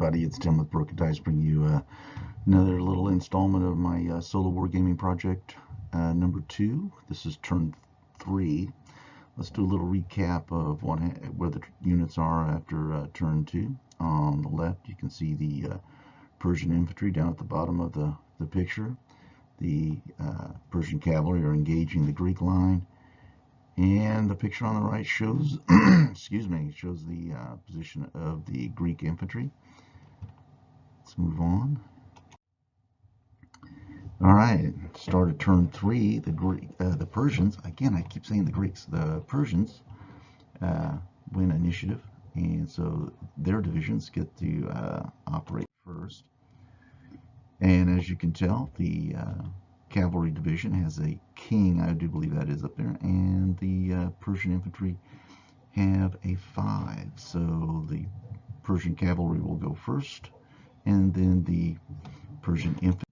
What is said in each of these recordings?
everybody, it's Tim with Broken Dice, bringing you another little installment of my solo wargaming project number 2. This is turn 3. Let's do a little recap of where the units are after turn 2. On the left, you can see the Persian infantry down at the bottom of the picture. The Persian cavalry are engaging the Greek line. And the picture on the right shows, excuse me, shows the position of the Greek infantry. Let's move on. All right, start at turn 3. The Persians, again, I keep saying the Greeks. The Persians win initiative, and so their divisions get to operate first. And as you can tell, the cavalry division has a king, I do believe that is up there, and the Persian infantry have a 5. So the Persian cavalry will go first, and then the Persian infantry.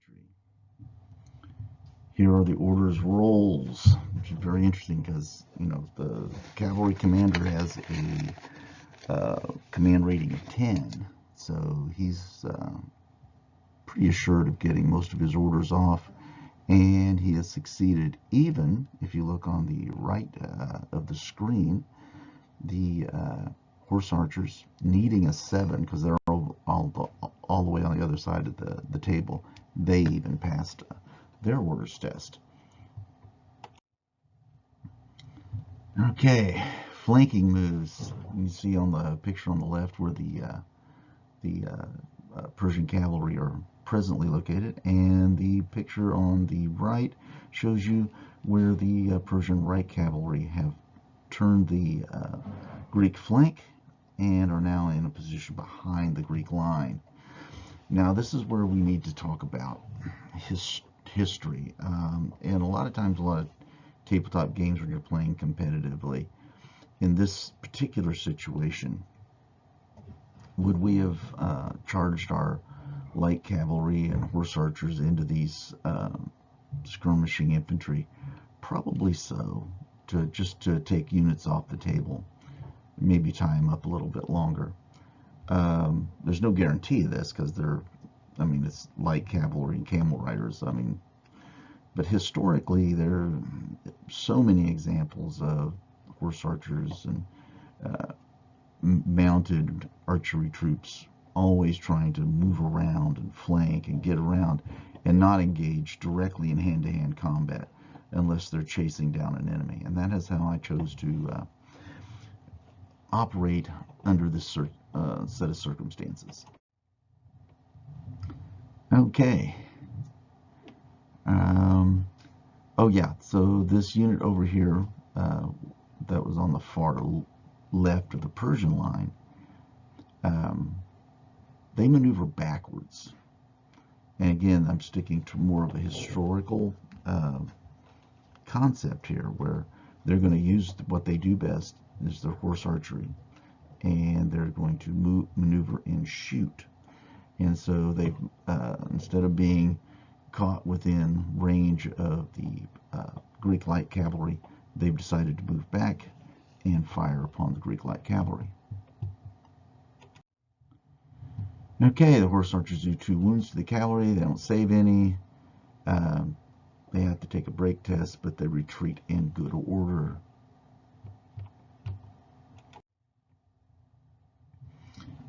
Here are the orders rolls, which is very interesting because, you know, the cavalry commander has a command rating of 10, so he's pretty assured of getting most of his orders off. And he has succeeded, even if you look on the right of the screen, the horse archers needing a 7 because they're all the way on the other side of the table. They even passed their orders test. Okay, flanking moves. You see on the picture on the left where the Persian cavalry are presently located, and the picture on the right shows you where the Persian right cavalry have turned the Greek flank and are now in a position behind the Greek line. Now this is where we need to talk about history, and a lot of times, a lot of tabletop games when you're playing competitively, in this particular situation, would we have charged our light cavalry and horse archers into these skirmishing infantry? Probably so, just to take units off the table, maybe tie them up a little bit longer. There's no guarantee of this because it's light cavalry and camel riders. But historically there are so many examples of horse archers and mounted archery troops always trying to move around and flank and get around and not engage directly in hand-to-hand combat unless they're chasing down an enemy. And that is how I chose to operate under this set of circumstances. Okay. Oh yeah, so this unit over here that was on the far left of the Persian line, they maneuver backwards. And again, I'm sticking to more of a historical concept here, where they're going to use what they do best is their horse archery, and they're going to maneuver and shoot. And so they, instead of being caught within range of the Greek light cavalry, they've decided to move back and fire upon the Greek light cavalry. Okay, the horse archers do 2 wounds to the cavalry. They don't save any. They have to take a break test, but they retreat in good order.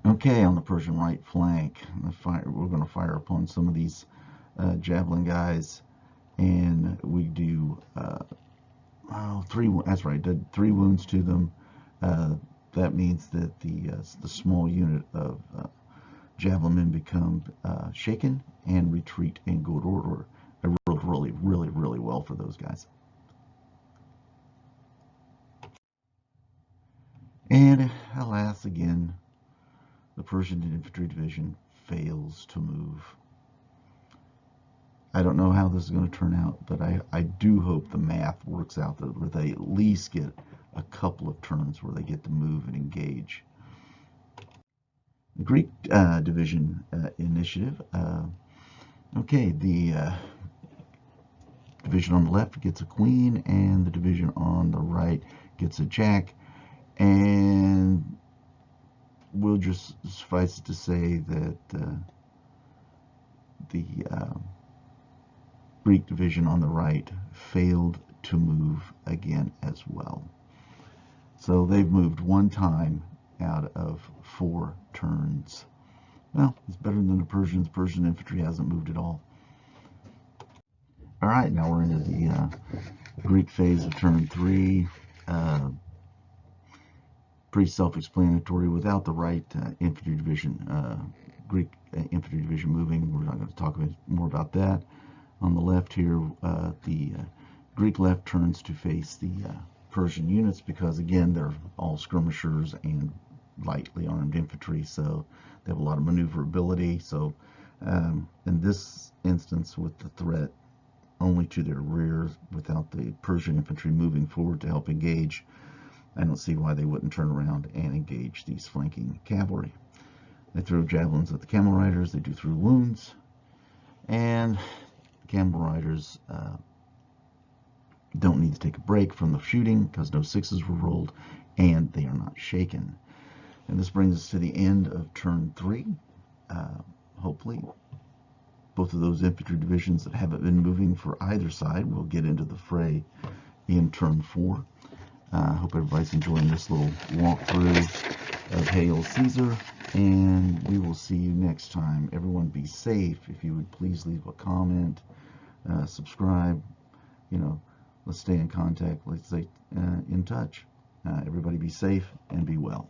Okay, on the Persian right flank, we're going to fire upon some of these javelin guys, and we do 3. That's right, did 3 wounds to them. That means that the small unit of javelin men become shaken and retreat in good order. It rolled really well for those guys. And alas, again, the Persian infantry division fails to move. I don't know how this is going to turn out, but I do hope the math works out that where they at least get a couple of turns where they get to move and engage. The Greek division initiative. Okay, the division on the left gets a queen, and the division on the right gets a jack. And we'll just suffice it to say that the Greek division on the right failed to move again as well. So they've moved one time out of 4 turns. Well, it's better than the Persians. Persian infantry hasn't moved at all. All right, now we're into the Greek phase of turn 3. Pretty self-explanatory. Without the right infantry division, Greek infantry division moving, we're not going to talk more about that. On the left here, the Greek left turns to face the Persian units because, again, they're all skirmishers and lightly armed infantry, so they have a lot of maneuverability. So in this instance, with the threat only to their rear, without the Persian infantry moving forward to help engage, I don't see why they wouldn't turn around and engage these flanking cavalry. They throw javelins at the camel riders, they do through wounds, and the camel riders don't need to take a break from the shooting because no 6s were rolled, and they are not shaken. And this brings us to the end of turn 3. Hopefully, both of those infantry divisions that haven't been moving for either side will get into the fray in turn 4. I hope everybody's enjoying this little walkthrough of Hail Caesar, and we will see you next time. Everyone be safe. If you would please leave a comment, subscribe, let's stay in contact, let's stay in touch. Everybody be safe and be well.